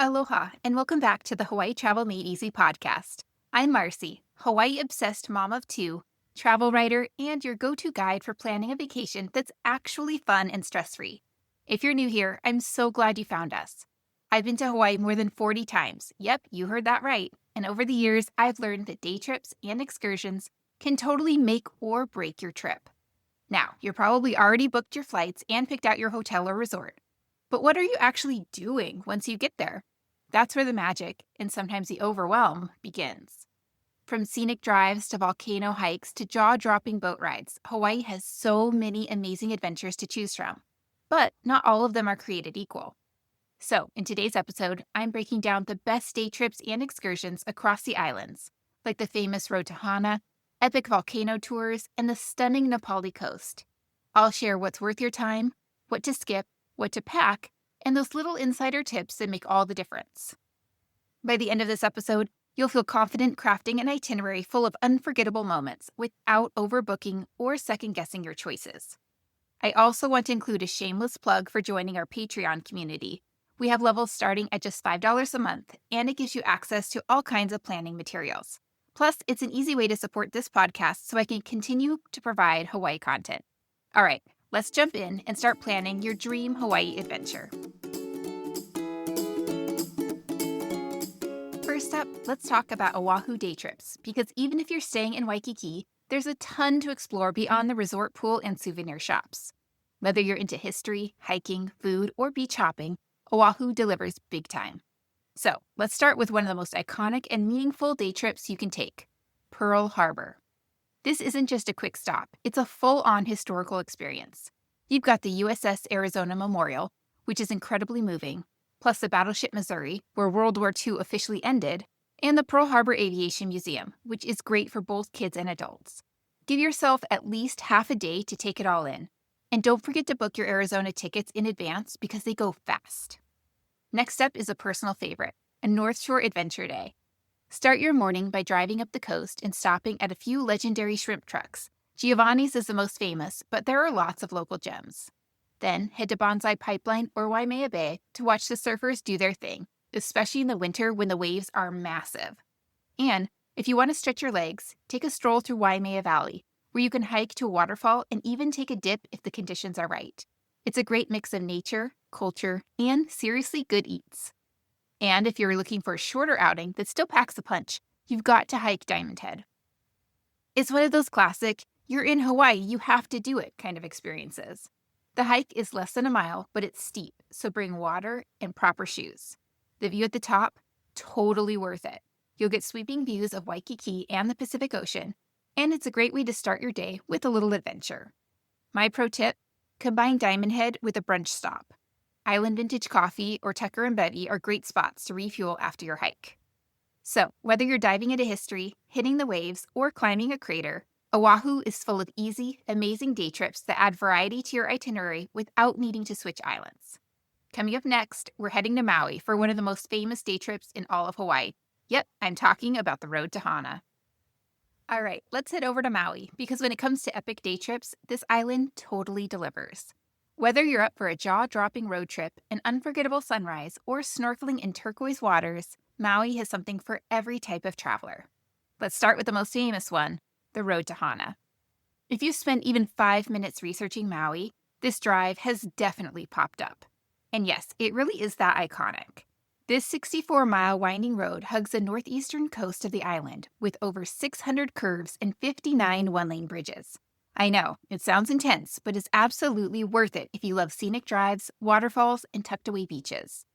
Aloha, and welcome back to the Hawaii Travel Made Easy podcast. I'm Marcie, Hawaii-obsessed mom of two, travel writer, and your go-to guide for planning a vacation that's actually fun and stress-free. If you're new here, I'm so glad you found us. I've been to Hawaii more than 40 times. Yep, you heard that right. And over the years, I've learned that day trips and excursions can totally make or break your trip. Now, you're probably already booked your flights and picked out your hotel or resort. But what are you actually doing once you get there? That's where the magic, and sometimes the overwhelm, begins. From scenic drives to volcano hikes to jaw-dropping boat rides, Hawaii has so many amazing adventures to choose from. But not all of them are created equal. So, in today's episode, I'm breaking down the best day trips and excursions across the islands, like the famous road to Hana, epic volcano tours, and the stunning Na Pali coast. I'll share what's worth your time, what to skip, what to pack, and those little insider tips that make all the difference. By the end of this episode, you'll feel confident crafting an itinerary full of unforgettable moments without overbooking or second-guessing your choices. I also want to include a shameless plug for joining our Patreon community. We have levels starting at just $5 a month, and it gives you access to all kinds of planning materials. Plus, it's an easy way to support this podcast so I can continue to provide Hawaii content. All right, let's jump in and start planning your dream Hawaii adventure. First up, let's talk about Oahu day trips, because even if you're staying in Waikiki, there's a ton to explore beyond the resort pool and souvenir shops. Whether you're into history, hiking, food, or beach hopping, Oahu delivers big time. So, let's start with one of the most iconic and meaningful day trips you can take, Pearl Harbor. This isn't just a quick stop, it's a full-on historical experience. You've got the USS Arizona Memorial, which is incredibly moving, plus the battleship Missouri, where World War II officially ended, and the Pearl Harbor Aviation Museum, which is great for both kids and adults. Give yourself at least half a day to take it all in. And don't forget to book your Arizona tickets in advance because they go fast. Next up is a personal favorite, a North Shore Adventure Day. Start your morning by driving up the coast and stopping at a few legendary shrimp trucks. Giovanni's is the most famous, but there are lots of local gems. Then head to Bonsai Pipeline or Waimea Bay to watch the surfers do their thing, especially in the winter when the waves are massive. And if you want to stretch your legs, take a stroll through Waimea Valley, where you can hike to a waterfall and even take a dip if the conditions are right. It's a great mix of nature, culture, and seriously good eats. And if you're looking for a shorter outing that still packs a punch, you've got to hike Diamond Head. It's one of those classic, you're in Hawaii, you have to do it kind of experiences. The hike is less than a mile, but it's steep, so bring water and proper shoes. The view at the top, totally worth it. You'll get sweeping views of Waikiki and the Pacific Ocean, and it's a great way to start your day with a little adventure. My pro tip, combine Diamond Head with a brunch stop. Island Vintage Coffee or Tucker and Betty are great spots to refuel after your hike. So, whether you're diving into history, hitting the waves, or climbing a crater, Oahu is full of easy, amazing day trips that add variety to your itinerary without needing to switch islands. Coming up next, we're heading to Maui for one of the most famous day trips in all of Hawaii. Yep, I'm talking about the road to Hana. All right, let's head over to Maui, because when it comes to epic day trips, this island totally delivers. Whether you're up for a jaw-dropping road trip, an unforgettable sunrise, or snorkeling in turquoise waters, Maui has something for every type of traveler. Let's start with the most famous one, the road to Hana. If you spend even 5 minutes researching Maui, this drive has definitely popped up. And yes, it really is that iconic. This 64-mile winding road hugs the northeastern coast of the island with over 600 curves and 59 one-lane bridges. I know, it sounds intense, but it's absolutely worth it if you love scenic drives, waterfalls, and tucked-away beaches.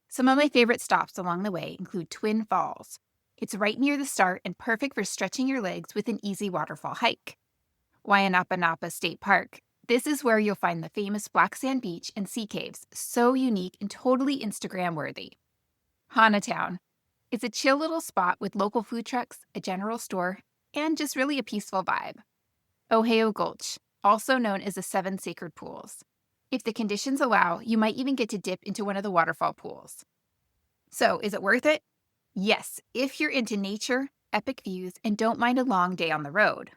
Some of my favorite stops along the way include Twin Falls. It's right near the start and perfect for stretching your legs with an easy waterfall hike. Waianapanapa State Park. This is where you'll find the famous black sand beach and sea caves, so unique and totally Instagram-worthy. Hana Town. It's a chill little spot with local food trucks, a general store, and just really a peaceful vibe. Ohio Gulch, also known as the Seven Sacred Pools. If the conditions allow, you might even get to dip into one of the waterfall pools. So, is it worth it? Yes, if you're into nature, epic views, and don't mind a long day on the road.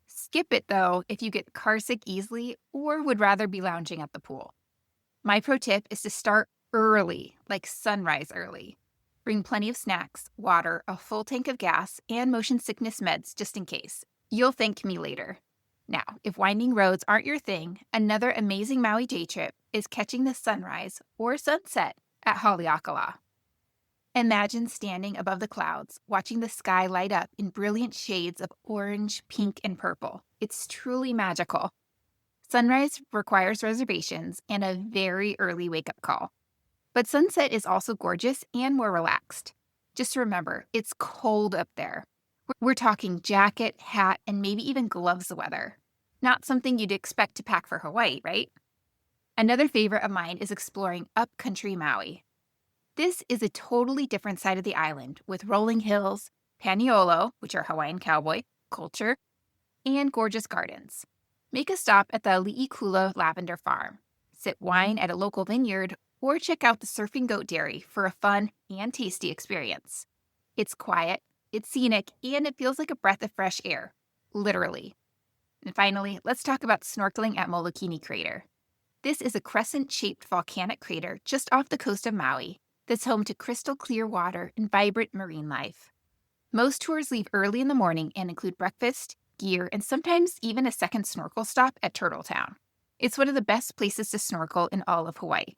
Skip it, though, if you get carsick easily or would rather be lounging at the pool. My pro tip is to start early, like sunrise early. Bring plenty of snacks, water, a full tank of gas, and motion sickness meds just in case. You'll thank me later. Now, if winding roads aren't your thing, another amazing Maui day trip is catching the sunrise or sunset at Haleakala. Imagine standing above the clouds, watching the sky light up in brilliant shades of orange, pink, and purple. It's truly magical. Sunrise requires reservations and a very early wake-up call. But sunset is also gorgeous and more relaxed. Just remember, it's cold up there. We're talking jacket, hat, and maybe even gloves weather. Not something you'd expect to pack for Hawaii, right? Another favorite of mine is exploring upcountry Maui. This is a totally different side of the island with rolling hills, paniolo, which are Hawaiian cowboy culture, and gorgeous gardens. Make a stop at the Li'ikula Lavender Farm, sip wine at a local vineyard, or check out the Surfing Goat Dairy for a fun and tasty experience. It's quiet, it's scenic, and it feels like a breath of fresh air, literally. And finally, let's talk about snorkeling at Molokini Crater. This is a crescent-shaped volcanic crater just off the coast of Maui that's home to crystal clear water and vibrant marine life. Most tours leave early in the morning and include breakfast, gear, and sometimes even a second snorkel stop at Turtletown. It's one of the best places to snorkel in all of Hawaii.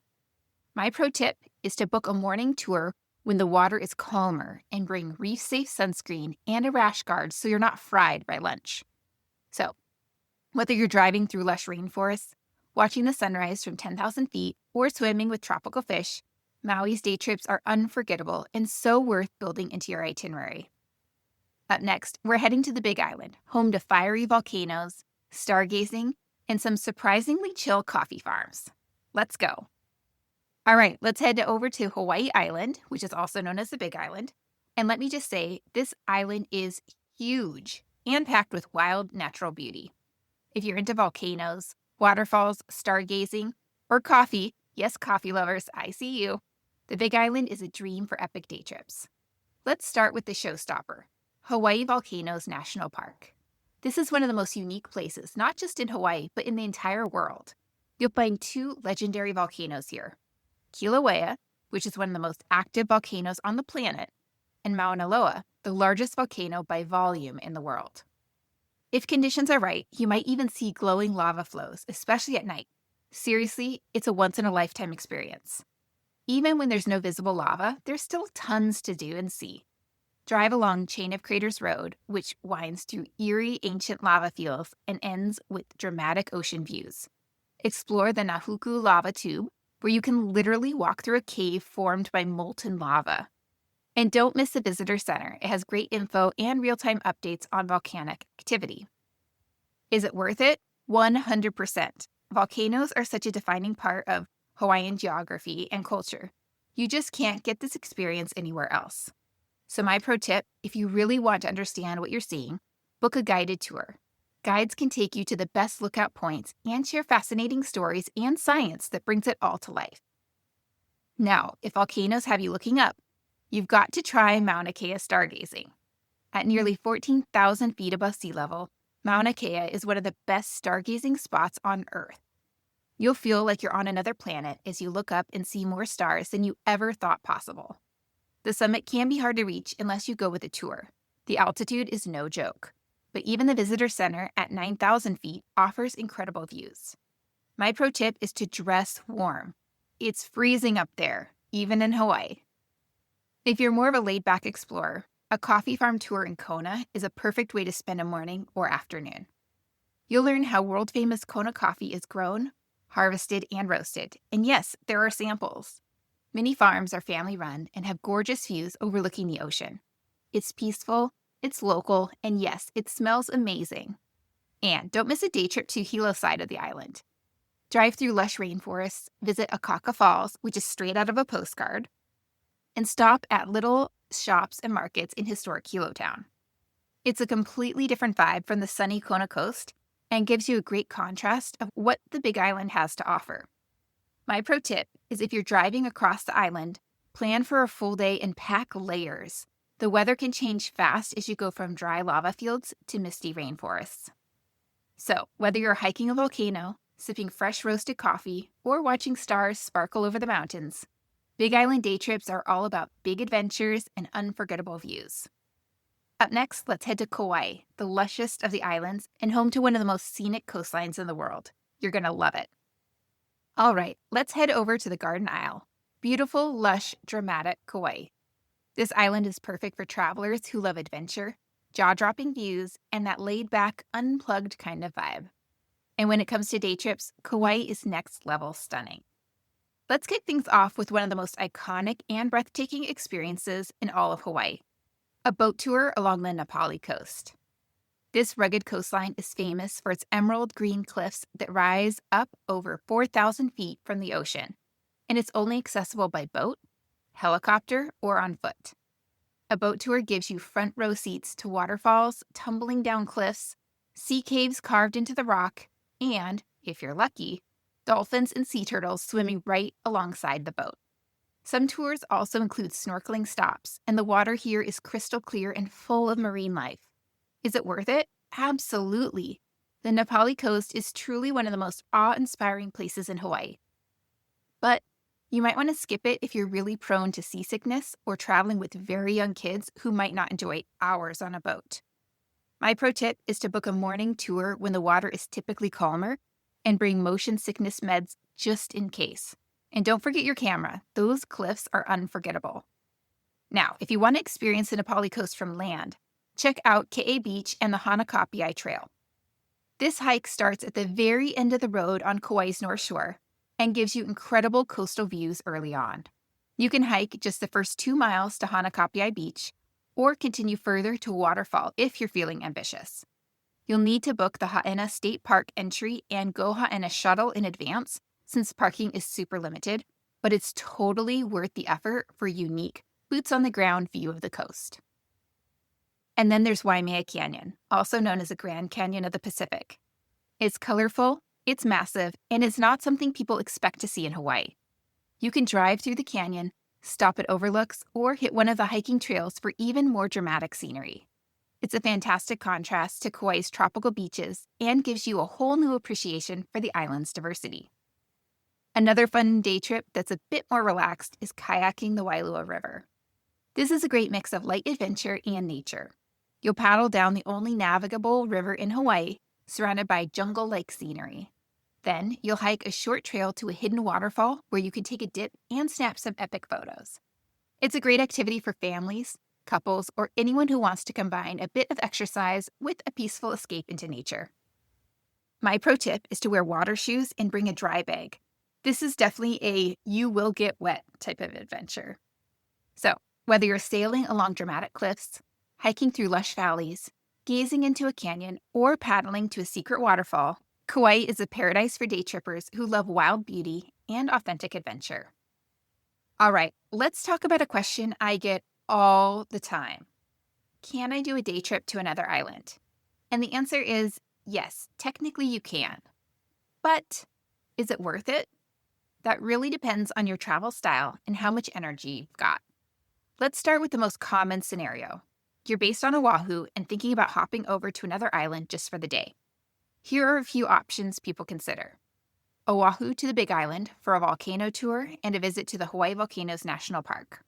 My pro tip is to book a morning tour when the water is calmer and bring reef-safe sunscreen and a rash guard so you're not fried by lunch. So, whether you're driving through lush rainforests, watching the sunrise from 10,000 feet, or swimming with tropical fish, Maui's day trips are unforgettable and so worth building into your itinerary. Up next, we're heading to the Big Island, home to fiery volcanoes, stargazing, and some surprisingly chill coffee farms. Let's go. All right, let's head over to Hawaii Island, which is also known as the Big Island. And let me just say, this island is huge and packed with wild natural beauty. If you're into volcanoes, waterfalls, stargazing, or coffee, yes, coffee lovers, I see you. The Big Island is a dream for epic day trips. Let's start with the showstopper, Hawaii Volcanoes National Park. This is one of the most unique places, not just in Hawaii, but in the entire world. You'll find two legendary volcanoes here, Kilauea, which is one of the most active volcanoes on the planet, and Mauna Loa, the largest volcano by volume in the world. If conditions are right, you might even see glowing lava flows, especially at night. Seriously, it's a once-in-a-lifetime experience. Even when there's no visible lava, there's still tons to do and see. Drive along Chain of Craters Road, which winds through eerie ancient lava fields and ends with dramatic ocean views. Explore the Nahuku Lava Tube, where you can literally walk through a cave formed by molten lava. And don't miss the Visitor Center. It has great info and real-time updates on volcanic activity. Is it worth it? 100%. Volcanoes are such a defining part of Hawaiian geography and culture. You just can't get this experience anywhere else. So my pro tip, if you really want to understand what you're seeing, book a guided tour. Guides can take you to the best lookout points and share fascinating stories and science that brings it all to life. Now, if volcanoes have you looking up, you've got to try Mauna Kea stargazing. At nearly 14,000 feet above sea level, Mauna Kea is one of the best stargazing spots on Earth. You'll feel like you're on another planet as you look up and see more stars than you ever thought possible. The summit can be hard to reach unless you go with a tour. The altitude is no joke, but even the visitor center at 9,000 feet offers incredible views. My pro tip is to dress warm. It's freezing up there, even in Hawaii. If you're more of a laid-back explorer, a coffee farm tour in Kona is a perfect way to spend a morning or afternoon. You'll learn how world-famous Kona coffee is grown, harvested, and roasted. And yes, there are samples. Many farms are family-run and have gorgeous views overlooking the ocean. It's peaceful, it's local, and yes, it smells amazing. And don't miss a day trip to Hilo's side of the island. Drive through lush rainforests, visit Akaka Falls, which is straight out of a postcard, and stop at little shops and markets in historic Hilo Town. It's a completely different vibe from the sunny Kona coast and gives you a great contrast of what the Big Island has to offer. My pro tip is if you're driving across the island, plan for a full day and pack layers. The weather can change fast as you go from dry lava fields to misty rainforests. So, whether you're hiking a volcano, sipping fresh roasted coffee, or watching stars sparkle over the mountains, Big Island day trips are all about big adventures and unforgettable views. Up next, let's head to Kauai, the lushest of the islands and home to one of the most scenic coastlines in the world. You're going to love it. All right, let's head over to the Garden Isle. Beautiful, lush, dramatic Kauai. This island is perfect for travelers who love adventure, jaw-dropping views, and that laid-back, unplugged kind of vibe. And when it comes to day trips, Kauai is next-level stunning. Let's kick things off with one of the most iconic and breathtaking experiences in all of Hawaii, a boat tour along the Na Pali coast. This rugged coastline is famous for its emerald green cliffs that rise up over 4,000 feet from the ocean, and it's only accessible by boat, helicopter, or on foot. A boat tour gives you front row seats to waterfalls, tumbling down cliffs, sea caves carved into the rock, and, if you're lucky, dolphins and sea turtles swimming right alongside the boat. Some tours also include snorkeling stops, and the water here is crystal clear and full of marine life. Is it worth it? Absolutely. The Na Pali coast is truly one of the most awe-inspiring places in Hawaii. But you might want to skip it if you're really prone to seasickness or traveling with very young kids who might not enjoy hours on a boat. My pro tip is to book a morning tour when the water is typically calmer and bring motion sickness meds just in case. And don't forget your camera. Those cliffs are unforgettable. Now, if you want to experience the Na Pali coast from land, check out Ke'e Beach and the Hana Trail. This hike starts at the very end of the road on Kauai's North Shore and gives you incredible coastal views early on. You can hike just the first 2 miles to Hana Beach or continue further to a waterfall if you're feeling ambitious. You'll need to book the Hana State Park entry and Go Hana shuttle in advance since parking is super limited, but it's totally worth the effort for a unique, boots-on-the-ground view of the coast. And then there's Waimea Canyon, also known as the Grand Canyon of the Pacific. It's colorful, it's massive, and it's not something people expect to see in Hawaii. You can drive through the canyon, stop at overlooks, or hit one of the hiking trails for even more dramatic scenery. It's a fantastic contrast to Kauai's tropical beaches and gives you a whole new appreciation for the island's diversity. Another fun day trip that's a bit more relaxed is kayaking the Wailua River. This is a great mix of light adventure and nature. You'll paddle down the only navigable river in Hawaii, surrounded by jungle-like scenery. Then you'll hike a short trail to a hidden waterfall where you can take a dip and snap some epic photos. It's a great activity for families, couples, or anyone who wants to combine a bit of exercise with a peaceful escape into nature. My pro tip is to wear water shoes and bring a dry bag. This is definitely a you will get wet type of adventure. So, whether you're sailing along dramatic cliffs, hiking through lush valleys, gazing into a canyon, or paddling to a secret waterfall, Kauai is a paradise for day trippers who love wild beauty and authentic adventure. All right, let's talk about a question I get all the time. Can I do a day trip to another island? And the answer is yes, technically you can. But is it worth it? That really depends on your travel style and how much energy you've got. Let's start with the most common scenario. You're based on Oahu and thinking about hopping over to another island just for the day. Here are a few options people consider. Oahu to the Big Island for a volcano tour and a visit to the Hawaii Volcanoes National Park.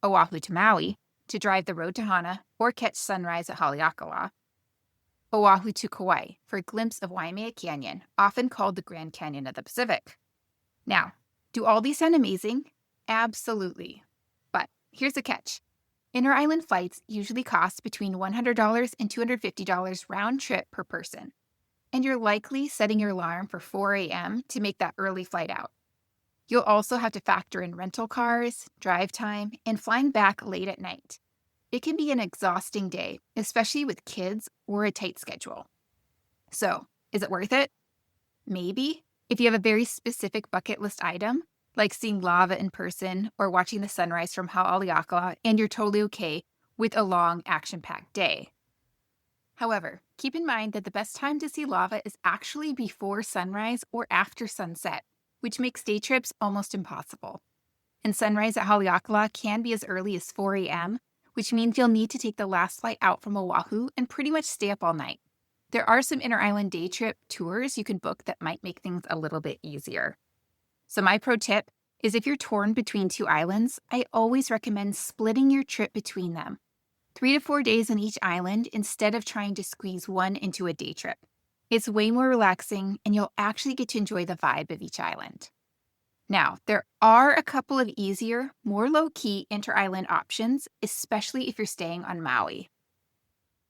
Oahu to Maui to drive the road to Hana or catch sunrise at Haleakala. Oahu to Kauai for a glimpse of Waimea Canyon, often called the Grand Canyon of the Pacific. Now, do all these sound amazing? Absolutely. But here's the catch. Inter-island flights usually cost between $100 and $250 round trip per person, and you're likely setting your alarm for 4 a.m. to make that early flight out. You'll also have to factor in rental cars, drive time, and flying back late at night. It can be an exhausting day, especially with kids or a tight schedule. So, is it worth it? Maybe, if you have a very specific bucket list item, like seeing lava in person or watching the sunrise from Haleakala, and you're totally okay with a long, action-packed day. However, keep in mind that the best time to see lava is actually before sunrise or after sunset, which makes day trips almost impossible. And sunrise at Haleakala can be as early as 4 a.m., which means you'll need to take the last flight out from Oahu and pretty much stay up all night. There are some inter-island day trip tours you can book that might make things a little bit easier. So my pro tip is if you're torn between two islands, I always recommend splitting your trip between them. 3 to 4 days on each island instead of trying to squeeze one into a day trip. It's way more relaxing, and you'll actually get to enjoy the vibe of each island. Now, there are a couple of easier, more low-key inter-island options, especially if you're staying on Maui.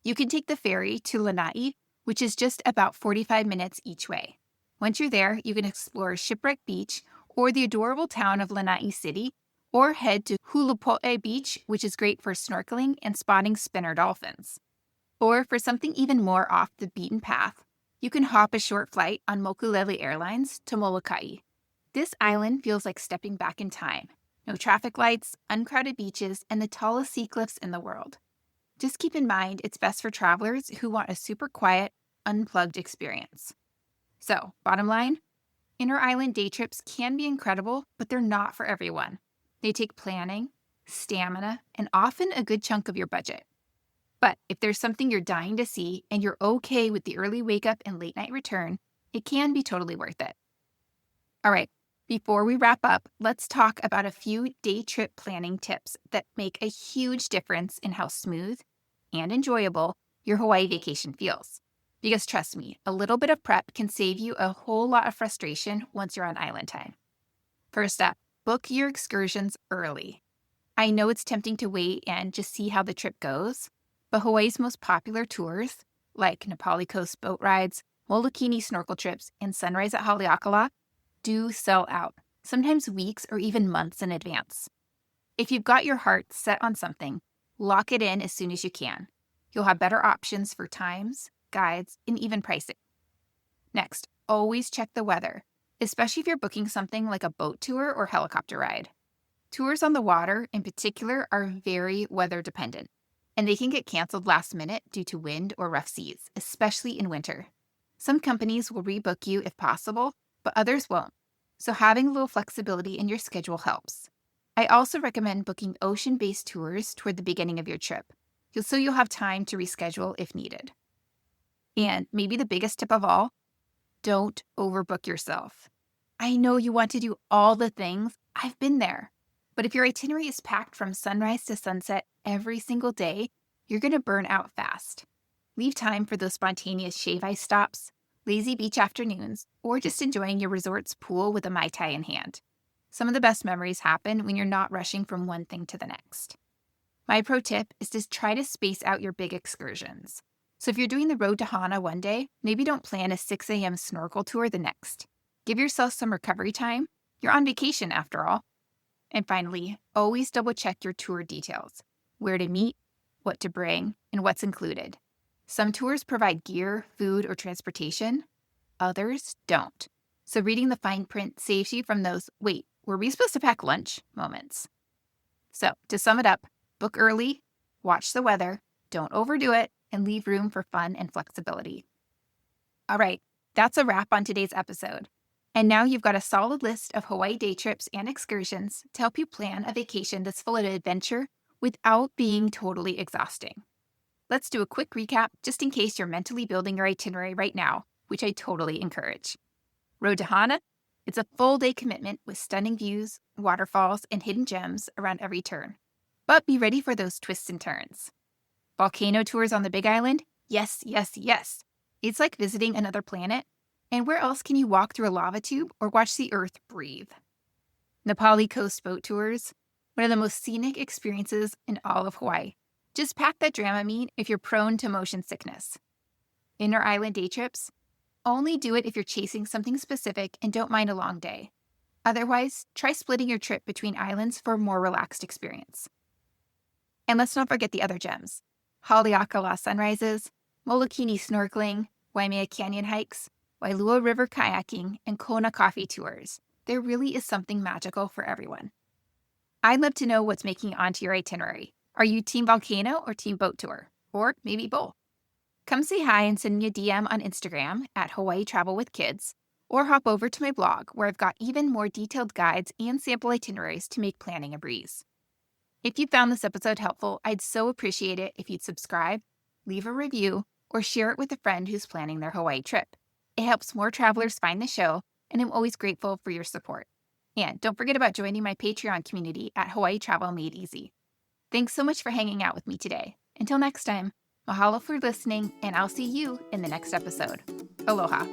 You can take the ferry to Lanai, which is just about 45 minutes each way. Once you're there, you can explore Shipwreck Beach or the adorable town of Lanai City, or head to Hulupo'e Beach, which is great for snorkeling and spotting spinner dolphins. Or for something even more off the beaten path, you can hop a short flight on Mokulele Airlines to Molokai. This island feels like stepping back in time. No traffic lights, uncrowded beaches, and the tallest sea cliffs in the world. Just keep in mind it's best for travelers who want a super quiet, unplugged experience. So, bottom line, inter-island day trips can be incredible, but they're not for everyone. They take planning, stamina, and often a good chunk of your budget. But if there's something you're dying to see and you're okay with the early wake up and late night return, it can be totally worth it. All right, before we wrap up, let's talk about a few day trip planning tips that make a huge difference in how smooth and enjoyable your Hawaii vacation feels. Because trust me, a little bit of prep can save you a whole lot of frustration once you're on island time. First up, book your excursions early. I know it's tempting to wait and just see how the trip goes, but Hawaii's most popular tours, like Na Pali coast boat rides, Molokini snorkel trips, and sunrise at Haleakala, do sell out, sometimes weeks or even months in advance. If you've got your heart set on something, lock it in as soon as you can. You'll have better options for times, guides, and even pricing. Next, always check the weather, especially if you're booking something like a boat tour or helicopter ride. Tours on the water, in particular, are very weather dependent, and they can get canceled last minute due to wind or rough seas, especially in winter. Some companies will rebook you if possible, but others won't, so having a little flexibility in your schedule helps. I also recommend booking ocean-based tours toward the beginning of your trip, so you'll have time to reschedule if needed. And maybe the biggest tip of all, don't overbook yourself. I know you want to do all the things. I've been there. But if your itinerary is packed from sunrise to sunset every single day, you're going to burn out fast. Leave time for those spontaneous shave ice stops, lazy beach afternoons, or just enjoying your resort's pool with a Mai Tai in hand. Some of the best memories happen when you're not rushing from one thing to the next. My pro tip is to try to space out your big excursions. So if you're doing the road to Hana one day, maybe don't plan a 6 a.m. snorkel tour the next. Give yourself some recovery time. You're on vacation after all. And finally, always double check your tour details. Where to meet, what to bring, and what's included. Some tours provide gear, food, or transportation. Others don't. So reading the fine print saves you from those, wait, were we supposed to pack lunch moments? So to sum it up, book early, watch the weather, don't overdo it, and leave room for fun and flexibility. All right, that's a wrap on today's episode. And now you've got a solid list of Hawaii day trips and excursions to help you plan a vacation that's full of adventure without being totally exhausting. Let's do a quick recap just in case you're mentally building your itinerary right now, which I totally encourage. Road to Hana, it's a full-day commitment with stunning views, waterfalls, and hidden gems around every turn. But be ready for those twists and turns. Volcano tours on the Big Island? Yes, yes, yes. It's like visiting another planet. And where else can you walk through a lava tube or watch the earth breathe? Na Pali coast boat tours, one of the most scenic experiences in all of Hawaii. Just pack that Dramamine if you're prone to motion sickness. Inter-island day trips? Only do it if you're chasing something specific and don't mind a long day. Otherwise, try splitting your trip between islands for a more relaxed experience. And let's not forget the other gems. Haleakala sunrises, Molokini snorkeling, Waimea Canyon hikes, Wailua River kayaking, and Kona coffee tours. There really is something magical for everyone. I'd love to know what's making it onto your itinerary. Are you team volcano or team boat tour? Or maybe both. Come say hi and send me a DM on Instagram at Hawaii Travel with Kids, or hop over to my blog where I've got even more detailed guides and sample itineraries to make planning a breeze. If you found this episode helpful, I'd so appreciate it if you'd subscribe, leave a review, or share it with a friend who's planning their Hawaii trip. It helps more travelers find the show, and I'm always grateful for your support. And don't forget about joining my Patreon community at Hawaii Travel Made Easy. Thanks so much for hanging out with me today. Until next time, mahalo for listening, and I'll see you in the next episode. Aloha.